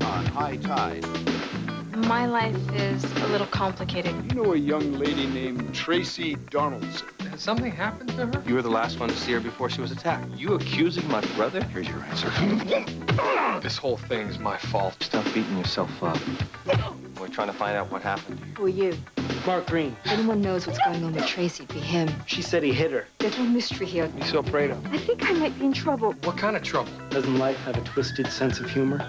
on high tide. My life is a little complicated. You know a young lady named Tracy Donaldson? Has something happened to her? You were the last one to see her before she was attacked. You accusing my brother? Here's your answer. This whole thing's my fault. Stop beating yourself up. We're trying to find out what happened to you. Who are you? Mark Green. If anyone knows what's going on with Tracy, it'd be him. She said he hit her. There's no mystery here. You so afraid of? I think I might be in trouble. What kind of trouble? Doesn't life have a twisted sense of humor?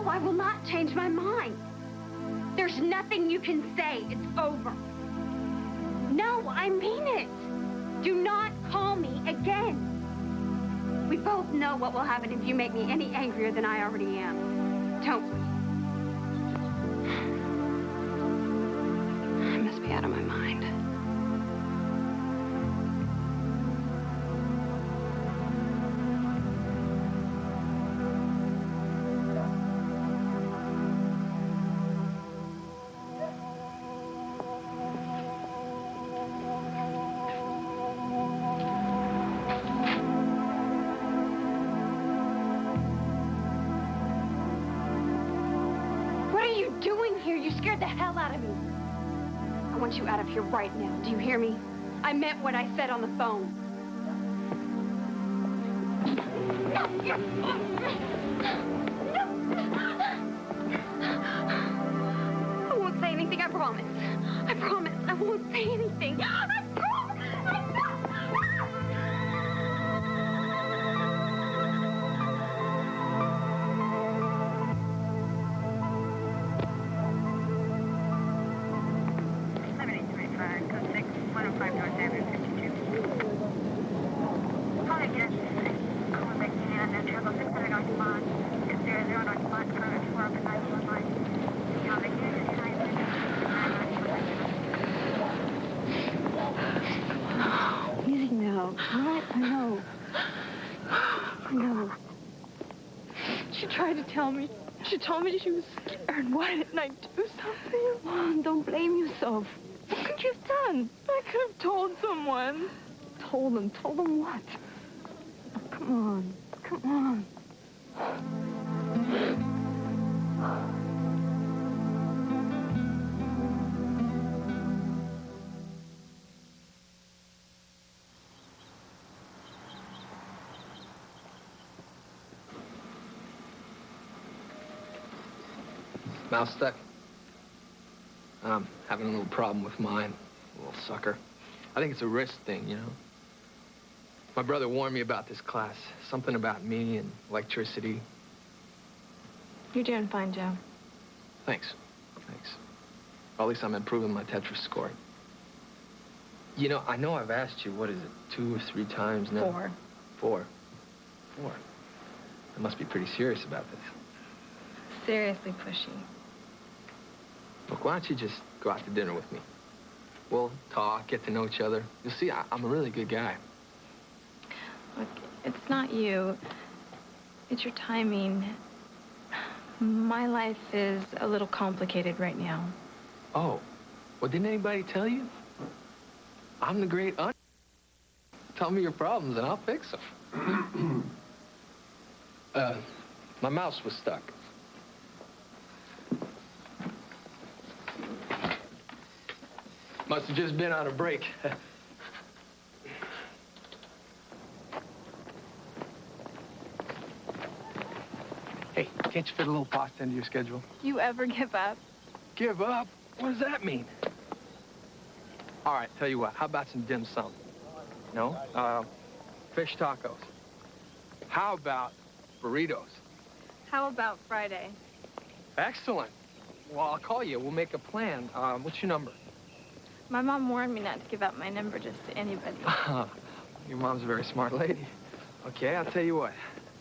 I will not change my mind. There's nothing you can say. It's over. No, I mean it. Do not call me again. We both know what will happen if you make me any angrier than I already am. Don't we? I must be out of my mind. Doing here? You scared the hell out of me. I want you out of here right now. Do you hear me? I meant what I said on the phone. I won't say anything, I promise. I promise. I won't say anything. I promise. Easy now. What? I know. I know. She tried to tell me. She told me she was scared. Why didn't I do something? Oh, don't blame yourself. What could you have done? I could have told someone. Told them. Told them what? Oh, come on. Come on. Mouse stuck. I'm having a little problem with mine. A little sucker. I think it's a wrist thing, you know? My brother warned me about this class. Something about me and electricity. You're doing fine, Joe. Thanks. Thanks. Well, at least I'm improving my Tetris score. You know I've asked you, what is it, 2 or 3 times now? 4. 4. 4. I must be pretty serious about this. Seriously pushy. Look, why don't you just go out to dinner with me? We'll talk, get to know each other. You'll see, I'm a really good guy. Look, it's not you. It's your timing. My life is a little complicated right now. Oh, well, didn't anybody tell you? I'm the great Tell me your problems and I'll fix them. My mouse was stuck. Must have just been on a break. Hey, can't you fit a little pasta into your schedule? You ever give up? Give up? What does that mean? All right, tell you what, how about some dim sum? No? Fish tacos. How about burritos? How about Friday? Excellent. Well, I'll call you. We'll make a plan. What's your number? My mom warned me not to give out my number just to anybody. Your mom's a very smart lady. Okay, I'll tell you what.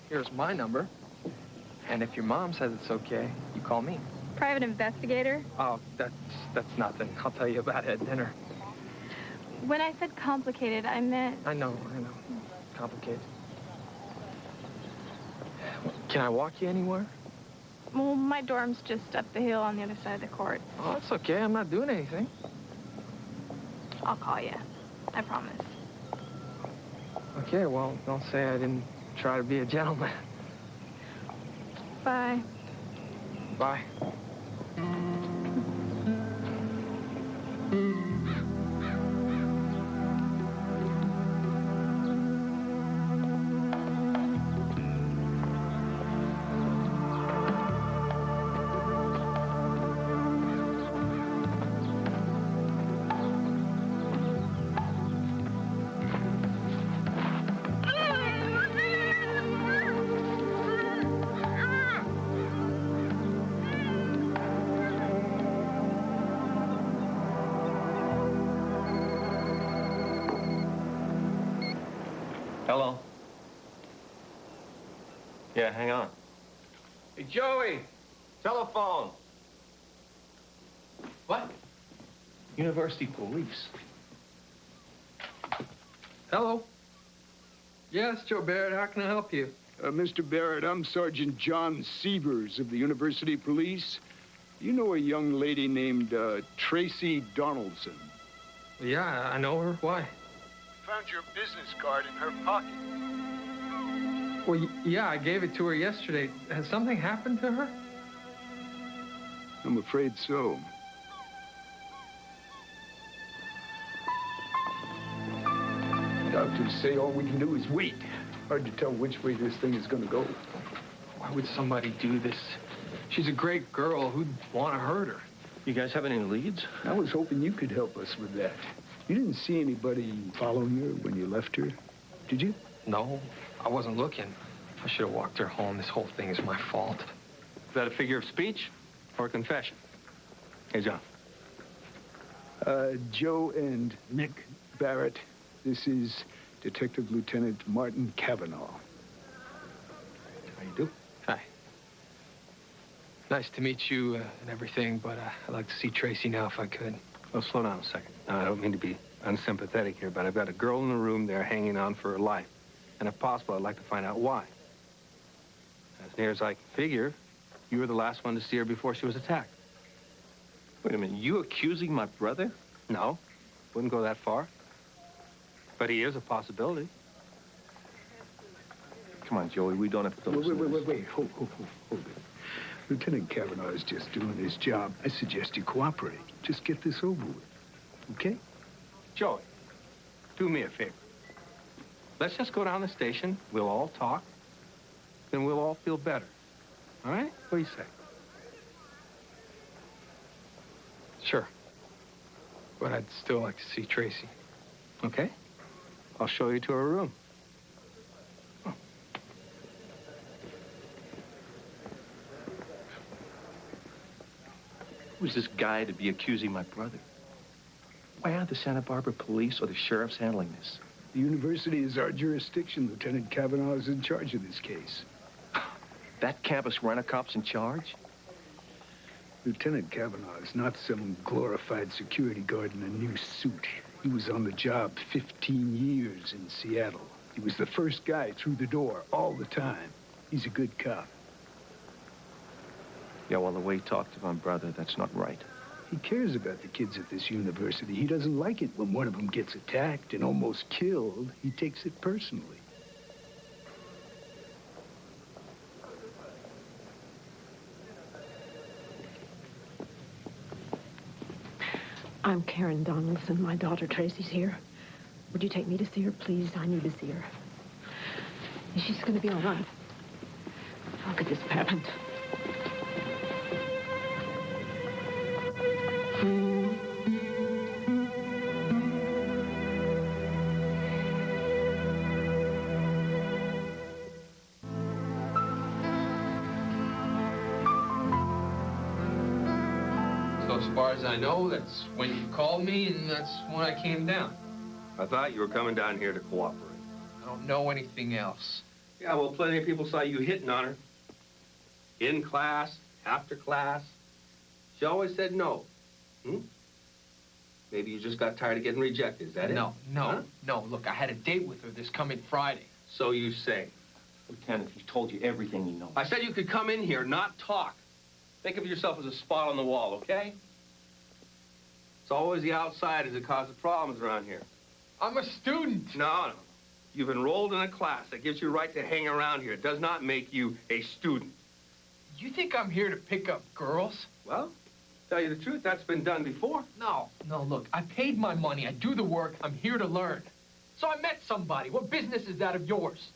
Here's my number. And if your mom says it's okay, you call me. Private investigator? Oh, that's nothing. I'll tell you about it at dinner. When I said complicated, I meant... I know. Complicated. Can I walk you anywhere? Well, my dorm's just up the hill on the other side of the court. Oh, that's okay. I'm not doing anything. I'll call you. I promise. Okay, well, don't say I didn't try to be a gentleman. Bye. Bye. Hello? Yeah, hang on. Hey, Joey! Telephone! What? University police. Hello? Yes, Joe Barrett. How can I help you? Mr. Barrett, I'm Sergeant John Sievers of the University Police. You know a young lady named Tracy Donaldson? Yeah, I know her. Why? Found your business card in her pocket. Well, yeah, I gave it to her yesterday. Has something happened to her? I'm afraid so. Doctors say all we can do is wait. Hard to tell which way this thing is going to go. Why would somebody do this? She's a great girl. Who'd want to hurt her? You guys have any leads? I was hoping you could help us with that. You didn't see anybody following her when you left her, did you? No, I wasn't looking. I should have walked her home. This whole thing is my fault. Is that a figure of speech or a confession? Hey, John. Joe and Nick Barrett, this is Detective Lieutenant Martin Cavanaugh. How you do? Hi. Nice to meet you and everything, but I'd like to see Tracy now if I could. Well, slow down a second. I don't mean to be unsympathetic here, but I've got a girl in the room there hanging on for her life. And if possible, I'd like to find out why. As near as I can figure, you were the last one to see her before she was attacked. Wait a minute, you accusing my brother? No, wouldn't go that far. But he is a possibility. Come on, Joey, we don't have to... Wait. Hold it. Lieutenant Cavanaugh is just doing his job. I suggest you cooperate. Just get this over with, okay? Joey, do me a favor. Let's just go down the station. We'll all talk. Then we'll all feel better. All right? What do you say? Sure. But I'd still like to see Tracy. Okay. I'll show you to her room. Who's this guy to be accusing my brother? Why aren't the Santa Barbara police or the sheriffs handling this? The university is our jurisdiction. Lieutenant Cavanaugh is in charge of this case. That campus rent-a-cop's in charge? Lieutenant Cavanaugh is not some glorified security guard in a new suit. He was on the job 15 years in Seattle. He was the first guy through the door all the time. He's a good cop. Yeah, well, the way he talked to my brother, that's not right. He cares about the kids at this university. He doesn't like it when one of them gets attacked and almost killed. He takes it personally. I'm Karen Donaldson. My daughter Tracy's here. Would you take me to see her, please? I need to see her. She's going to be all right. How could this have happened? So as far as I know, that's when you called me, and that's when I came down. I thought you were coming down here to cooperate. I don't know anything else. Yeah, well, plenty of people saw you hitting on her. In class, after class. She always said no. Maybe you just got tired of getting rejected, is that it? No. Huh? No. Look, I had a date with her this coming Friday. So you say. Lieutenant, he's told you everything he knows. I said you could come in here, not talk. Think of yourself as a spot on the wall, okay? It's always the outsiders that cause the problems around here. I'm a student. No. You've enrolled in a class that gives you a right to hang around here. It does not make you a student. You think I'm here to pick up girls? Well, tell you the truth, that's been done before. No, look, I paid my money. I do the work. I'm here to learn. So I met somebody. What business is that of yours?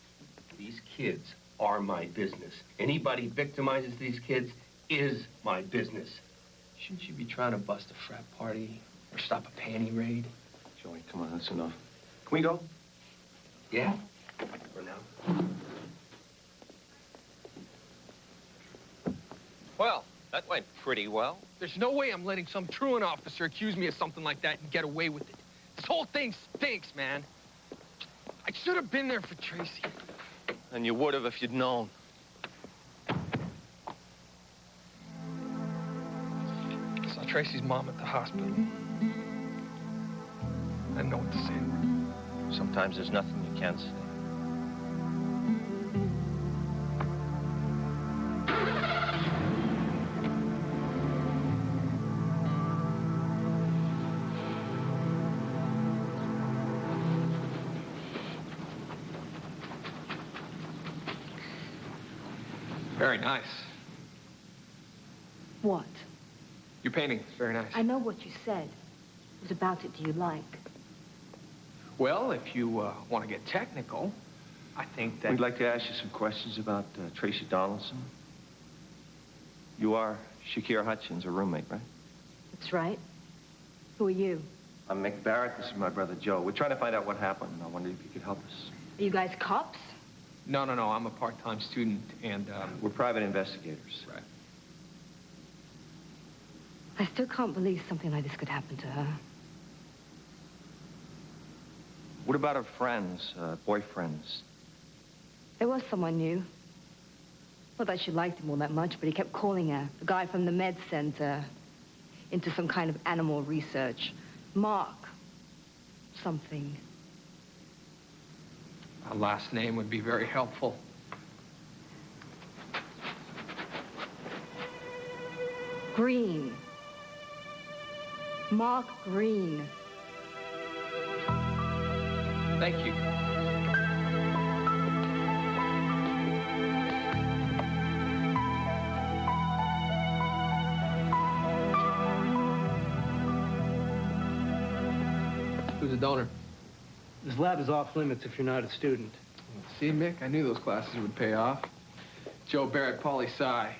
These kids are my business. Anybody victimizes these kids is my business. Shouldn't you be trying to bust a frat party or stop a panty raid? Joey, come on, that's enough. Can we go? Yeah? For now. Well, that went pretty well. There's no way I'm letting some truant officer accuse me of something like that and get away with it. This whole thing stinks, man. I should have been there for Tracy. And you would have if you'd known. I saw Tracy's mom at the hospital. I didn't know what to say to her. Sometimes there's nothing you can't say. Very nice. What? Your painting is very nice. I know what you said. What about it do you like? Well, if you want to get technical, I think that... We'd like to ask you some questions about Tracy Donaldson. You are Shakir Hutchins, her roommate, right? That's right. Who are you? I'm Mick Barrett. This is my brother, Joe. We're trying to find out what happened. I wondered if you could help us. Are you guys cops? No. I'm a part-time student, and, We're private investigators. Right. I still can't believe something like this could happen to her. What about her friends, boyfriends? There was someone new. Not that she liked him all that much, but he kept calling her. The guy from the med center. Into some kind of animal research. Mark. Something. a last name would be very helpful. Green. Mark Green. Thank you. Who's a donor? This lab is off limits if you're not a student. See, Mick, I knew those classes would pay off. Joe Barrett, poli-sci.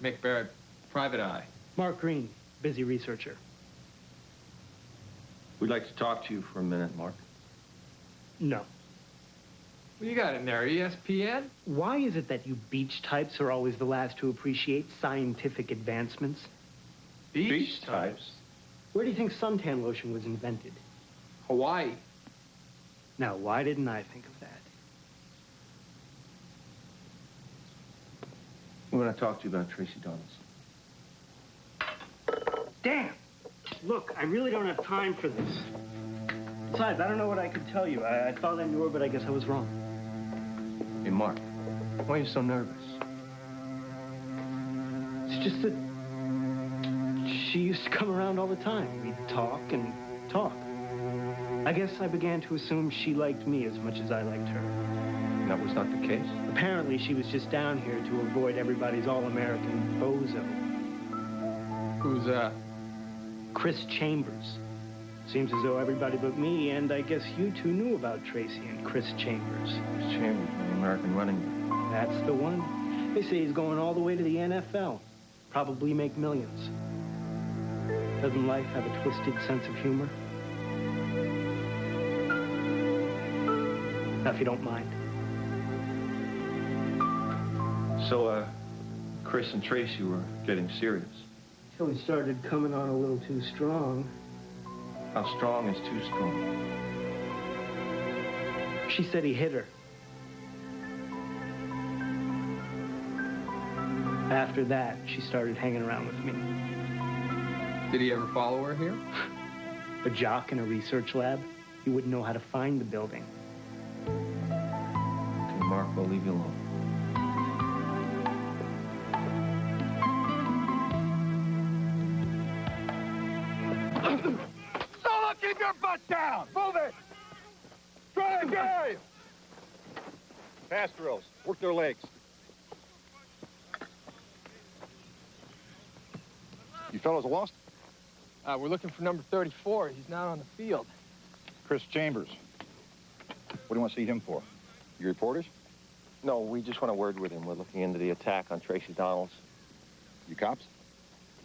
Mick Barrett, private eye. Mark Green, busy researcher. We'd like to talk to you for a minute, Mark. No. What you got in there, ESPN? Why is it that you beach types are always the last to appreciate scientific advancements? Beach types? Where do you think suntan lotion was invented? Hawaii. Now, why didn't I think of that? We want to talk to you about Tracy Donaldson. Damn! Look, I really don't have time for this. Besides, I don't know what I could tell you. I thought I knew her, but I guess I was wrong. Hey, Mark, why are you so nervous? It's just that she used to come around all the time. We'd talk and talk. I guess I began to assume she liked me as much as I liked her. And that was not the case? Apparently, she was just down here to avoid everybody's all-American bozo. Who's that? Chris Chambers. Seems as though everybody but me, and I guess you two, knew about Tracy and Chris Chambers. Chris Chambers, an American running back. That's the one. They say he's going all the way to the NFL. Probably make millions. Doesn't life have a twisted sense of humor? Now, if you don't mind. So, Chris and Tracy were getting serious. Till he started coming on a little too strong. How strong is too strong? She said he hit her. After that, she started hanging around with me. Did he ever follow her here? A jock in a research lab, he wouldn't know how to find the building. Okay, Mark, I'll leave you alone. Solo, keep your butt down! Move it! Try again! Pass drills. Work their legs. You fellows lost? We're looking for number 34. He's not on the field. Chris Chambers. What do you want to see him for? You reporters? No, we just want a word with him. We're looking into the attack on Tracy Donalds. You cops?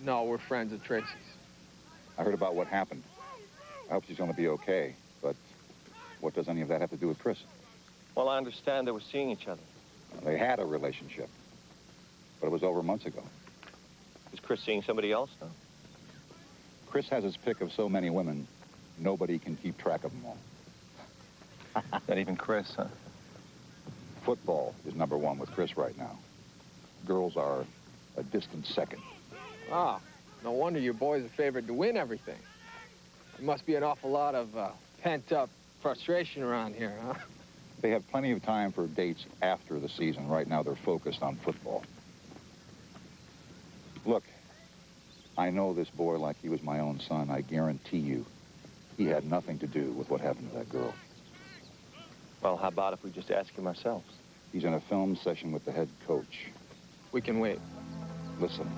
No, we're friends of Tracy's. I heard about what happened. I hope she's going to be okay, but what does any of that have to do with Chris? Well, I understand they were seeing each other. They had a relationship, but it was over months ago. Is Chris seeing somebody else now? Chris has his pick of so many women, nobody can keep track of them all. Not even Chris, huh? Football is number one with Chris right now. Girls are a distant second. Ah, no wonder your boys are favored to win everything. There must be an awful lot of pent-up frustration around here, huh? They have plenty of time for dates after the season. Right now, they're focused on football. Look, I know this boy like he was my own son. I guarantee you, he had nothing to do with what happened to that girl. Well, how about if we just ask him ourselves? He's in a film session with the head coach. We can wait. Listen,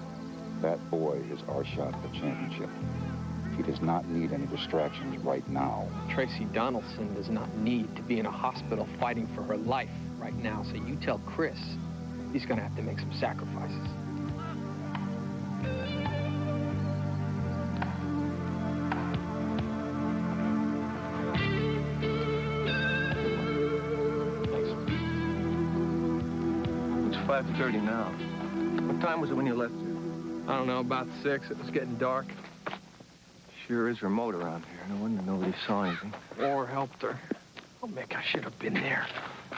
that boy is our shot at the championship. He does not need any distractions right now. Tracy Donaldson does not need to be in a hospital fighting for her life right now, so you tell Chris he's gonna have to make some sacrifices. It's 5:30 now. What time was it when you left here? I don't know, about 6. It was getting dark. Sure is remote around here. No wonder nobody saw anything. Or helped her. Oh, Mick, I should have been there.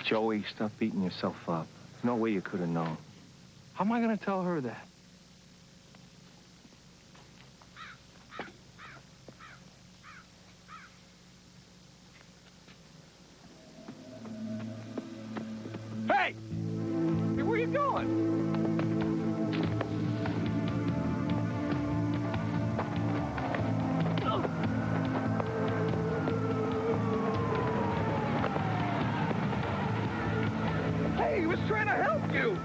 Joey, stop beating yourself up. There's no way you could have known. How am I gonna tell her that? Hey! Hey, where you going? Hey, he was trying to help you.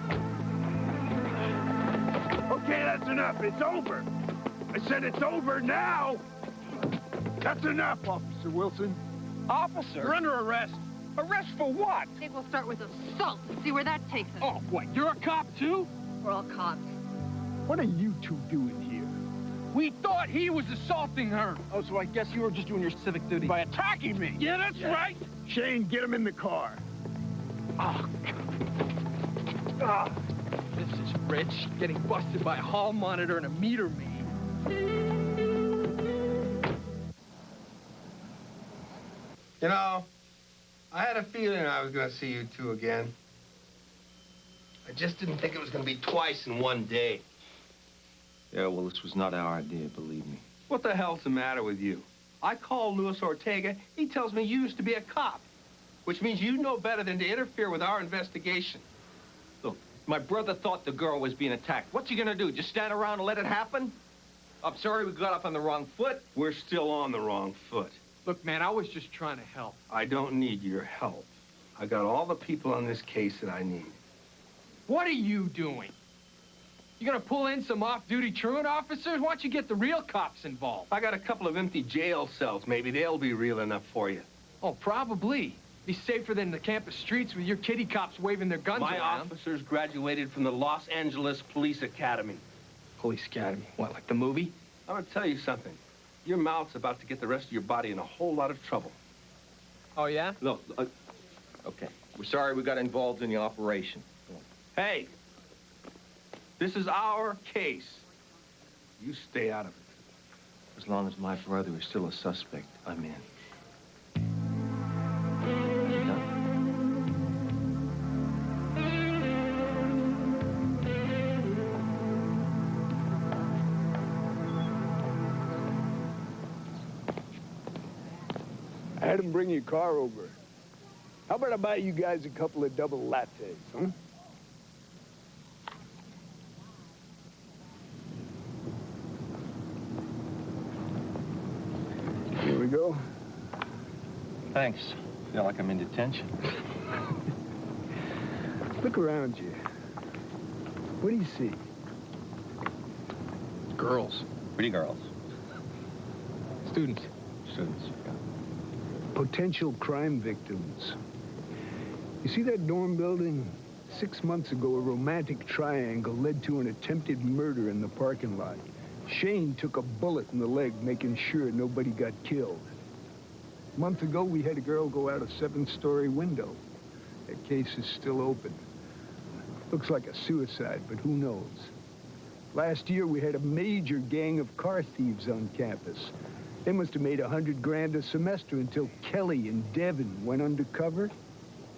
Okay, that's enough. It's over. I said it's over now. That's enough, Officer Wilson. Officer? You're under arrest. Arrest for what? I think we'll start with assault and see where that takes us. Oh, what? You're a cop, too? We're all cops. What are you two doing here? We thought he was assaulting her. Oh, so I guess you were just doing your civic duty. By attacking me. Yeah, that's right. Shane, get him in the car. This is Rich, getting busted by a hall monitor and a meter maid. You know, I had a feeling I was going to see you two again. I just didn't think it was going to be twice in one day. Yeah, well, this was not our idea, believe me. What the hell's the matter with you? I called Luis Ortega. He tells me you used to be a cop, which means you know better than to interfere with our investigation. Look, my brother thought the girl was being attacked. What's he gonna do, just stand around and let it happen? I'm sorry we got off on the wrong foot. We're still on the wrong foot. Look, man, I was just trying to help. I don't need your help. I got all the people on this case that I need. What are you doing? You gonna pull in some off-duty truant officers? Why don't you get the real cops involved? I got a couple of empty jail cells. Maybe they'll be real enough for you. Oh, probably. Be safer than the campus streets with your kitty cops waving their guns My around. officers graduated from the Los Angeles Police Academy. Police Academy. What, like the movie? I'm gonna tell you something. Your mouth's about to get the rest of your body in a whole lot of trouble. Oh, yeah? Look, okay. We're sorry we got involved in the operation. Hey, this is our case. You stay out of it. As long as my brother is still a suspect, I'm in. I had him bring your car over. How about I buy you guys a couple of double lattes, huh? Here we go. Thanks. Feel like I'm in detention. Look around you. What do you see? Girls. Pretty girls. Students. Students. Potential crime victims. You see that dorm building? 6 months ago, a romantic triangle led to an attempted murder in the parking lot. Shane took a bullet in the leg, making sure nobody got killed. A month ago, we had a girl go out a 7-story window. That case is still open. Looks like a suicide, but who knows? Last year, we had a major gang of car thieves on campus. They must have made $100 grand a semester until Kelly and Devin went undercover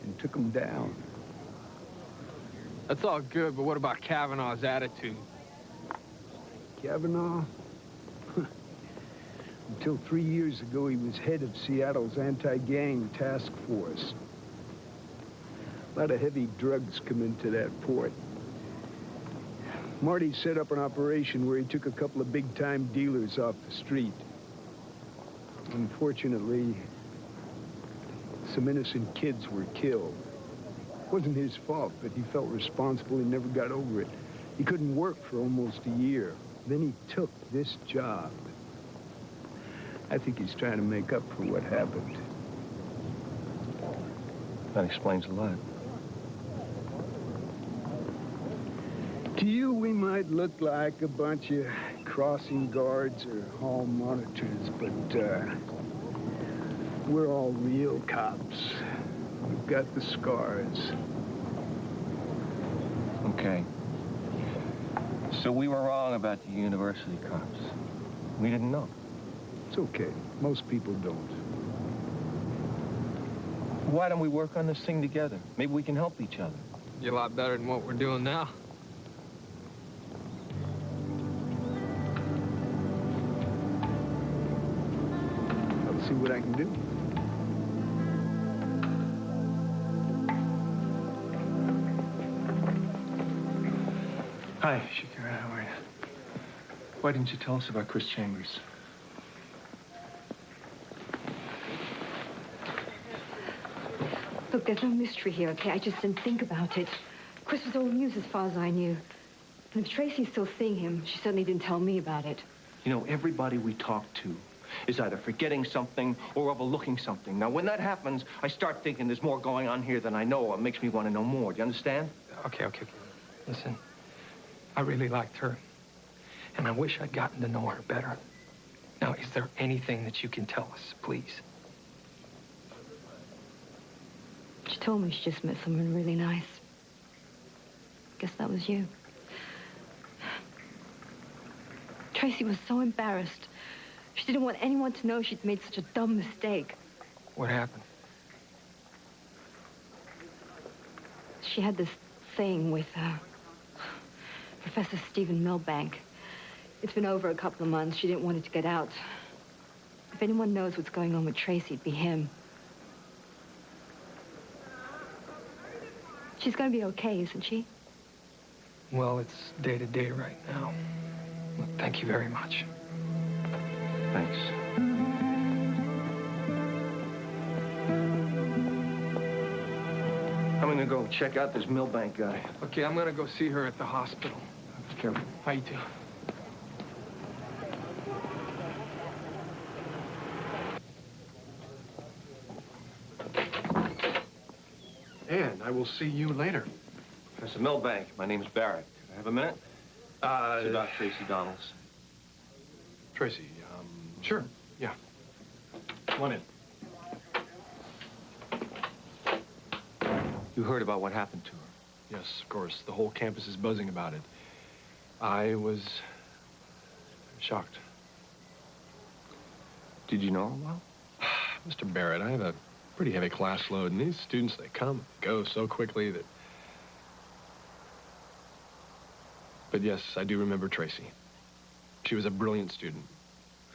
and took them down. That's all good, but what about Kavanaugh's attitude? Kavanaugh? Until 3 years ago, he was head of Seattle's anti-gang task force. A lot of heavy drugs come into that port. Marty set up an operation where he took a couple of big-time dealers off the street. Unfortunately, some innocent kids were killed. It wasn't his fault, but he felt responsible and never got over it. He couldn't work for almost a year. Then he took this job. I think he's trying to make up for what happened. That explains a lot. To you, we might look like a bunch of crossing guards or hall monitors, but we're all real cops. We've got the scars. Okay. So we were wrong about the university cops. We didn't know. It's okay. Most people don't. Why don't we work on this thing together? Maybe we can help each other. You're a lot better than what we're doing now. I'll see what I can do. Hi, Shakira, how are you? Why didn't you tell us about Chris Chambers? Look, there's no mystery here, okay? I just didn't think about it. Chris was old news as far as I knew. And if Tracy's still seeing him, she certainly didn't tell me about it. You know, everybody we talk to is either forgetting something or overlooking something. Now, when that happens, I start thinking there's more going on here than I know. It makes me want to know more. Do you understand? Okay. Listen, I really liked her, and I wish I'd gotten to know her better. Now, is there anything that you can tell us, please? She told me she just met someone really nice. Guess that was you. Tracy was so embarrassed. She didn't want anyone to know she'd made such a dumb mistake. What happened? She had this thing with Professor Stephen Milbank. It's been over a couple of months. She didn't want it to get out. If anyone knows what's going on with Tracy, it'd be him. She's gonna be okay, isn't she? Well, it's day to day right now. Look, thank you very much. Thanks. I'm gonna go check out this Milbank guy. Okay, I'm gonna go see her at the hospital. Careful. How you do? And I will see you later. Professor Milbank, my name's Barrett. Can I have a minute? It's about Tracy Donaldson. Tracy, sure, yeah. Come on in. You heard about what happened to her? Yes, of course. The whole campus is buzzing about it. I was shocked. Did you know her well? Mr. Barrett, I have a pretty heavy class load, and these students, they come and go so quickly that... But yes, I do remember Tracy. She was a brilliant student.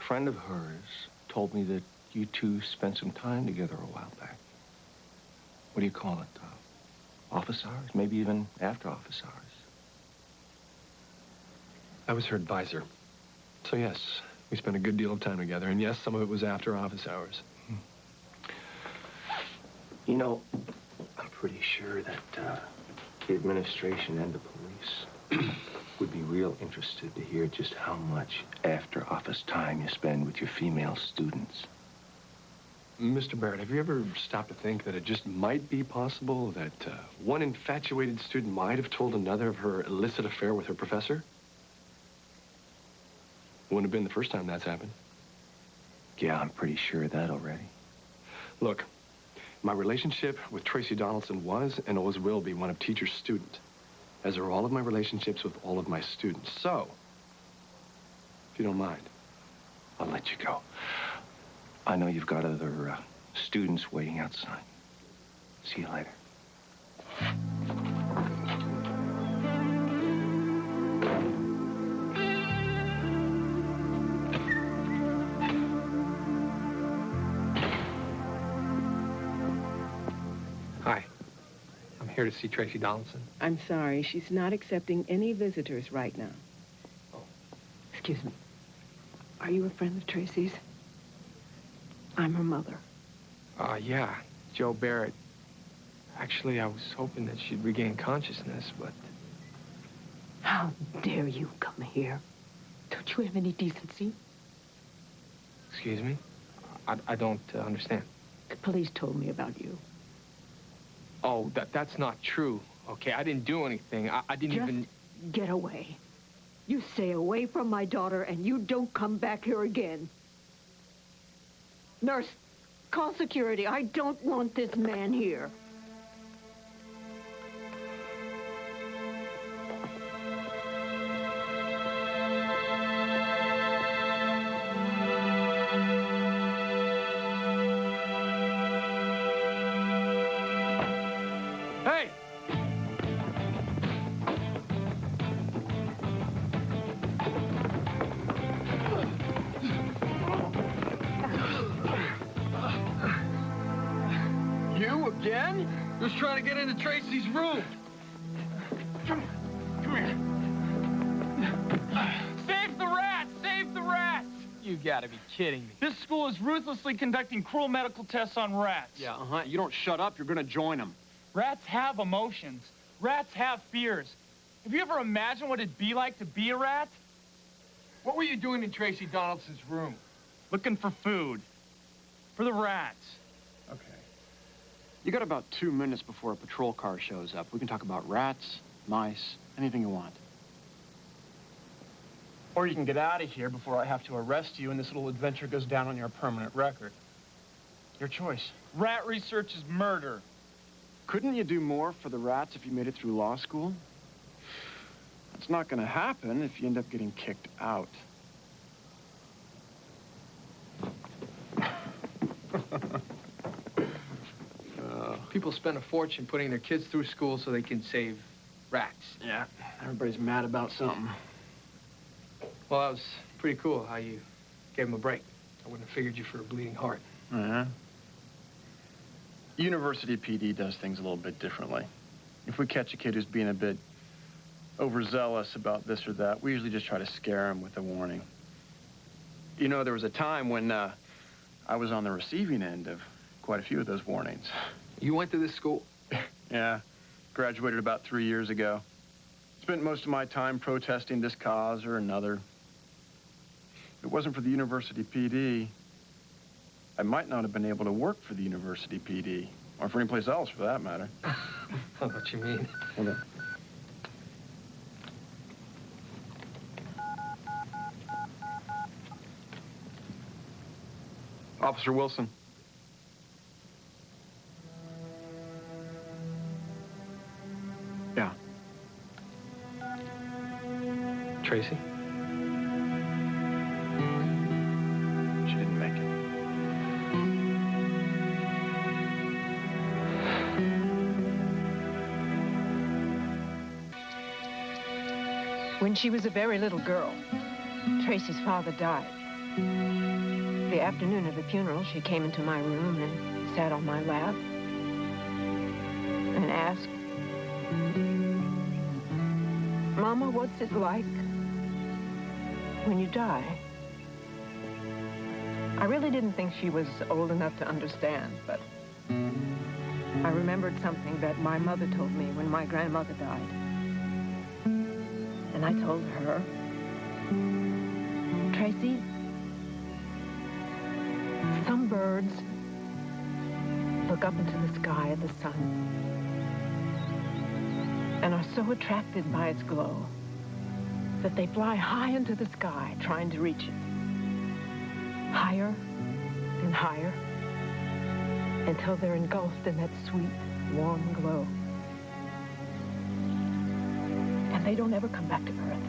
A friend of hers told me that you two spent some time together a while back. What do you call it? Office hours? Maybe even after office hours? I was her advisor. So yes, we spent a good deal of time together, and yes, some of it was after office hours. You know, I'm pretty sure that the administration and the police would be real interested to hear just how much after-office time you spend with your female students. Mr. Barrett, have you ever stopped to think that it just might be possible that one infatuated student might have told another of her illicit affair with her professor? Wouldn't have been the first time that's happened. Yeah, I'm pretty sure of that already. Look, my relationship with Tracy Donaldson was and always will be one of teacher-student, as are all of my relationships with all of my students. So, if you don't mind, I'll let you go. I know you've got other students waiting outside. See you later. Hi. I'm here to see Tracy Donaldson. I'm sorry, she's not accepting any visitors right now. Oh. Excuse me. Are you a friend of Tracy's? I'm her mother. Yeah, Joe Barrett. Actually, I was hoping that she'd regain consciousness, but... How dare you come here? Don't you have any decency? Excuse me? I don't understand. The police told me about you. Oh, that's not true. Okay, I didn't do anything. I didn't even... Get away. You stay away from my daughter and you don't come back here again. Nurse, call security. I don't want this man here. Hey! You again? Just trying to get into Tracy's room. Come here. Save the rats! Save the rats! You gotta be kidding me. This school is ruthlessly conducting cruel medical tests on rats. Yeah, You don't shut up, you're gonna join them. Rats have emotions. Rats have fears. Have you ever imagined what it'd be like to be a rat? What were you doing in Tracy Donaldson's room? Looking for food. For the rats. Okay. You got about 2 minutes before a patrol car shows up. We can talk about rats, mice, anything you want. Or you can get out of here before I have to arrest you and this little adventure goes down on your permanent record. Your choice. Rat research is murder. Couldn't you do more for the rats if you made it through law school? That's not gonna happen if you end up getting kicked out. People spend a fortune putting their kids through school so they can save rats. Yeah, everybody's mad about something. Well, that was pretty cool how you gave him a break. I wouldn't have figured you for a bleeding heart. Uh-huh. University PD does things a little bit differently. If we catch a kid who's being a bit overzealous about this or that, we usually just try to scare him with a warning. You know, there was a time when I was on the receiving end of quite a few of those warnings. You went to this school? Yeah, graduated about 3 years ago. spent most of my time protesting this cause or another. If it wasn't for the university PD, I might not have been able to work for the university PD, or for any place else, for that matter. I know what you mean. Hold on. Officer Wilson. Yeah. Tracy? She didn't make it. When she was a very little girl, Tracy's father died. The afternoon of the funeral, she came into my room and sat on my lap and asked, "Mama, what's it like when you die?" I really didn't think she was old enough to understand, but I remembered something that my mother told me when my grandmother died. And I told her, "Tracy, some birds look up into the sky at the sun and are so attracted by its glow that they fly high into the sky trying to reach it. Higher and higher until they're engulfed in that sweet, warm glow. And they don't ever come back to Earth."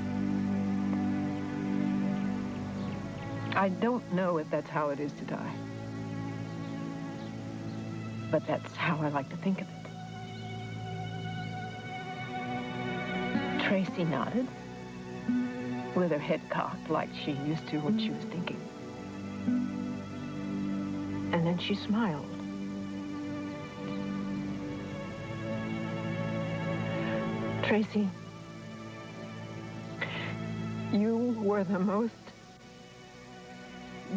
I don't know if that's how it is to die. But that's how I like to think of it. Tracy nodded, with her head cocked like she used to what she was thinking. And then she smiled. "Tracy, you were the most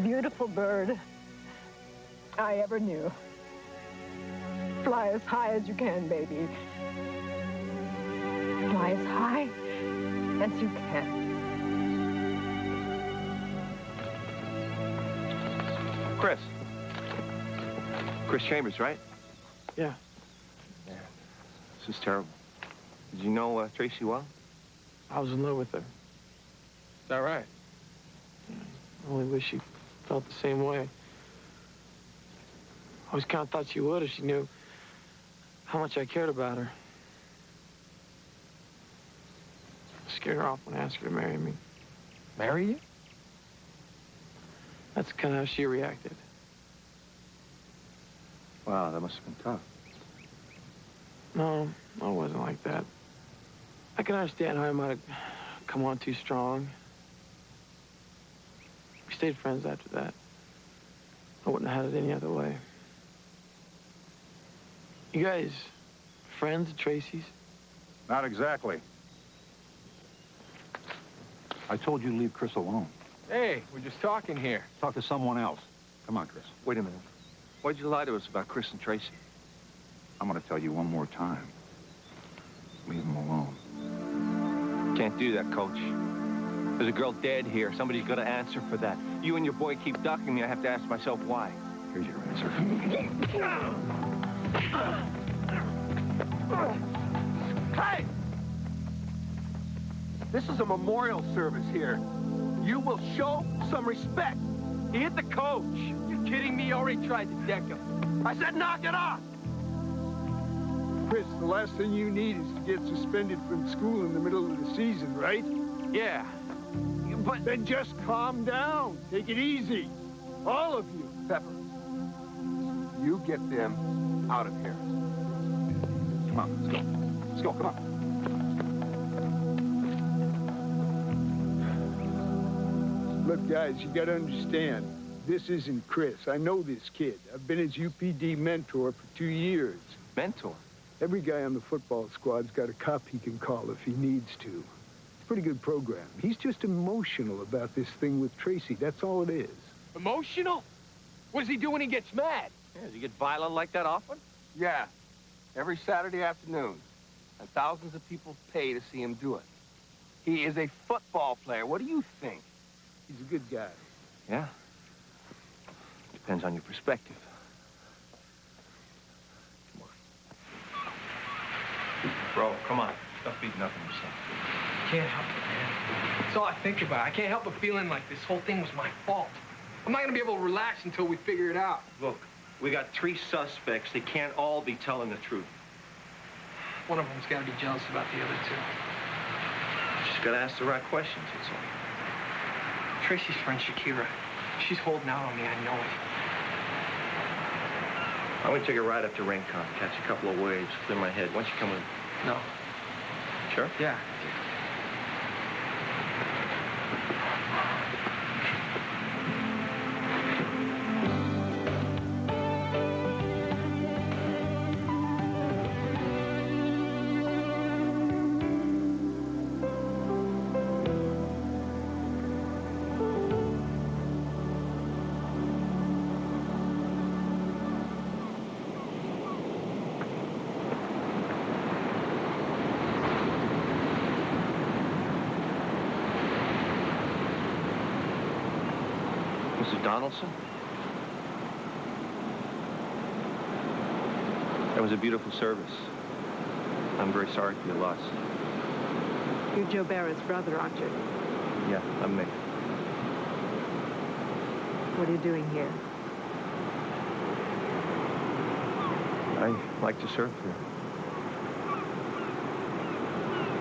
beautiful bird I ever knew. Fly as high as you can, baby. Fly as high as you can." Chris. Chris Chambers, right? Yeah. Yeah. This is terrible. Did you know Tracy well? I was in love with her. Is that right? I only wish she felt the same way. I always kind of thought she would if she knew how much I cared about her. I scared her off when I asked her to marry me. Marry you? That's kind of how she reacted. Wow, that must have been tough. No, it wasn't like that. I can understand how I might have come on too strong. We stayed friends after that. I wouldn't have had it any other way. You guys, friends at Tracy's? Not exactly. I told you to leave Chris alone. Hey, we're just talking here. Talk to someone else. Come on, Chris. Wait a minute. Why'd you lie to us about Chris and Tracy? I'm gonna tell you one more time. Leave him alone. Can't do that, Coach. There's a girl dead here. Somebody's got to answer for that. You and your boy keep ducking me. I have to ask myself why. Here's your answer. Hey! This is a memorial service here. You will show some respect. He hit the coach. You kidding me? You already tried to deck him. I said knock it off! Chris, the last thing you need is to get suspended from school in the middle of the season, right? Yeah. But then just calm down. Take it easy. All of you. Pepper, you get them out of here. Come on, let's go. Let's go, come on. Look, guys, you gotta understand, this isn't Chris. I know this kid. I've been his UPD mentor for 2 years. Mentor? Every guy on the football squad's got a cop he can call if he needs to. It's a pretty good program. He's just emotional about this thing with Tracy. That's all it is. Emotional? What does he do when he gets mad? Yeah, does he get violent like that often? Yeah. Every Saturday afternoon. And thousands of people pay to see him do it. He is a football player. What do you think? He's a good guy. Yeah. Depends on your perspective. Bro, come on. Stop beating up on yourself. Can't help it, man. It's all I think about. I can't help but feeling like this whole thing was my fault. I'm not gonna be able to relax until we figure it out. Look, we got 3 suspects. They can't all be telling the truth. One of them's gotta be jealous about the other two. Just gotta ask the right questions, that's all. Tracy's friend, Shakira. She's holding out on me, I know it. I'm gonna take a ride up to Rincon, catch a couple of waves, clear my head. Why don't you come with? No. Sure? Yeah. Mrs. Donaldson? That was a beautiful service. I'm very sorry for your loss. You're Joe Barrett's brother, aren't you? Yeah, I'm Mick. What are you doing here? I like to surf here.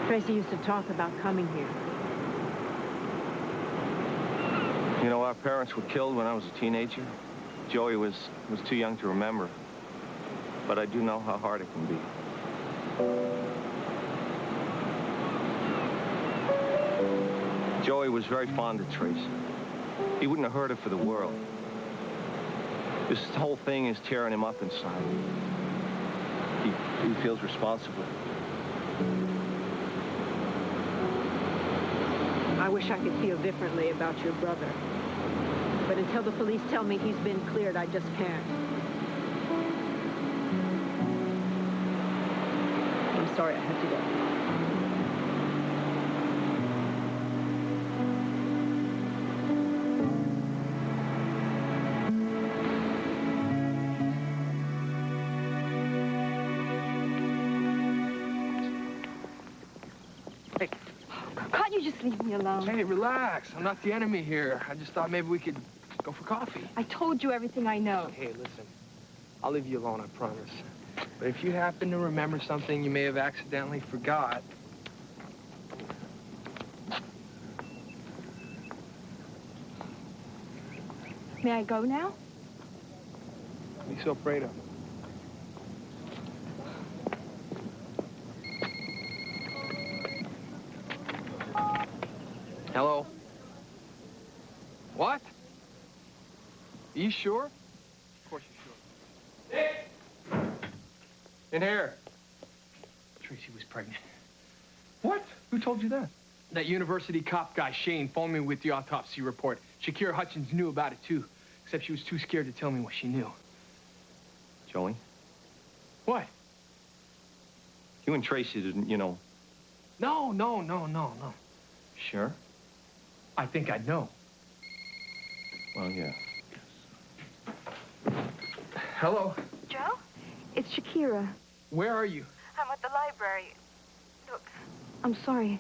Tracy used to talk about coming here. You know, our parents were killed when I was a teenager. Joey was too young to remember. But I do know how hard it can be. Joey was very fond of Tracy. He wouldn't have hurt her for the world. This whole thing is tearing him up inside. He feels responsible. I wish I could feel differently about your brother. But until the police tell me he's been cleared, I just can't. I'm sorry I have to go. Can't you just leave me alone? Hey, relax. I'm not the enemy here. I just thought maybe we could go for coffee. I told you everything I know. Hey, listen. I'll leave you alone, I promise. But if you happen to remember something you may have accidentally forgot... May I go now? What are you so afraid of? Hello? What? Are you sure? Of course you're sure. Nick! In here. Tracy was pregnant. What? Who told you that? That university cop guy, Shane, phoned me with the autopsy report. Shakira Hutchins knew about it, too. Except she was too scared to tell me what she knew. Joey? What? You and Tracy didn't, you know... No. Sure? I think I'd know. Well, yeah. Hello? Joe? It's Shakira. Where are you? I'm at the library. Look, I'm sorry.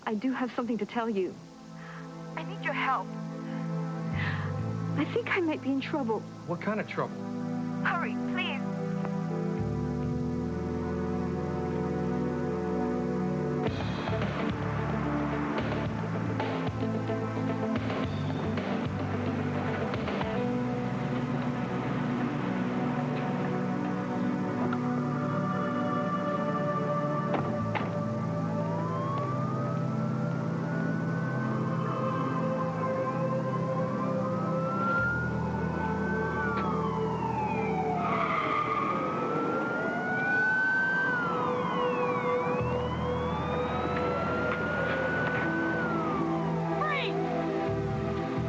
I do have something to tell you. I need your help. I think I might be in trouble. What kind of trouble? Hurry, please.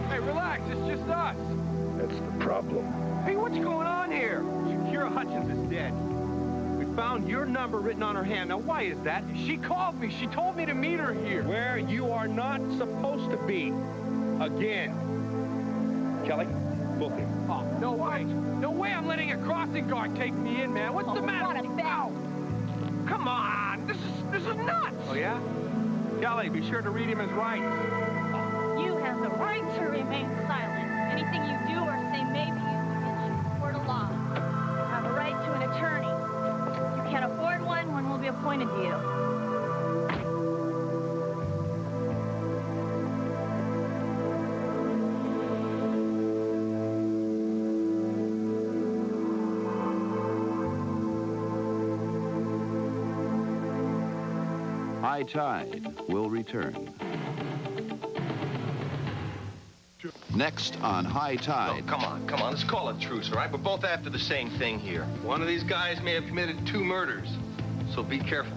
Hey, relax. It's just us. That's the problem. Hey, what's going on here? Shakira Hutchins is dead. We found your number written on her hand. Now, why is that? She called me. She told me to meet her here. Where you are not supposed to be. Again. Kelly, book him. Oh, no way. No way I'm letting a crossing guard take me in, man. What's the matter? Ow. Come on. This is nuts. Oh, yeah? Kelly, be sure to read him his rights. You have the right to remain silent. Anything you do or say may be used against you in a court of law. You have a right to an attorney. If you can't afford one will be appointed to you. High Tide will return. Next on High Tide. Oh, come on, let's call it truce, all right? We're both after the same thing here. One of these guys may have committed 2 murders, so be careful.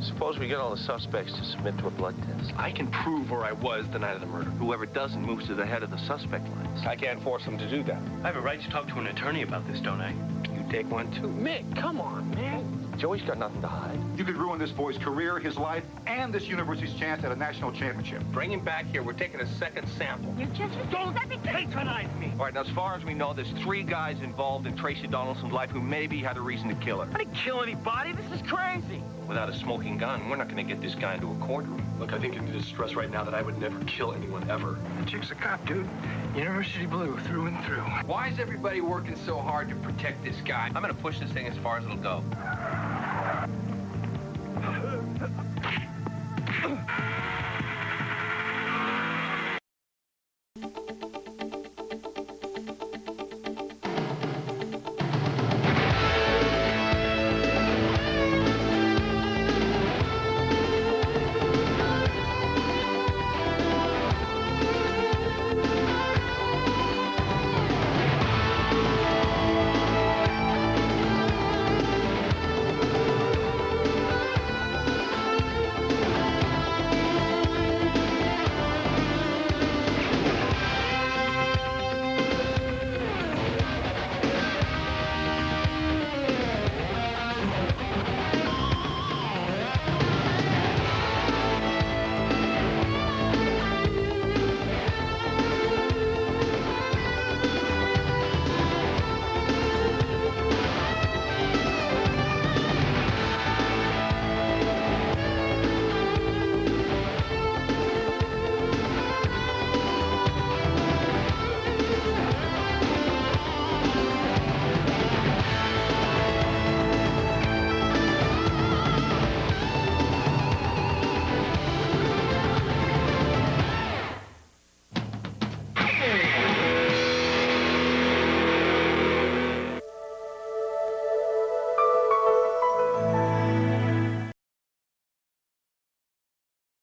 Suppose we get all the suspects to submit to a blood test. I can prove where I was the night of the murder. Whoever doesn't moves to the head of the suspect lines. I can't force them to do that. I have a right to talk to an attorney about this, don't I? You take one, too. Mick, come on, man. Joey's got nothing to hide. You could ruin this boy's career, his life, and this university's chance at a national championship. Bring him back here. We're taking a second sample. You just Don't patronize me. All right, now, as far as we know, there's 3 guys involved in Tracy Donaldson's life who maybe had a reason to kill her. I didn't kill anybody. This is crazy. Without a smoking gun, we're not going to get this guy into a courtroom. Look, I think you need to stress right now that I would never kill anyone ever. The chick's a cop, dude. University blue, through and through. Why is everybody working so hard to protect this guy? I'm going to push this thing as far as it'll go.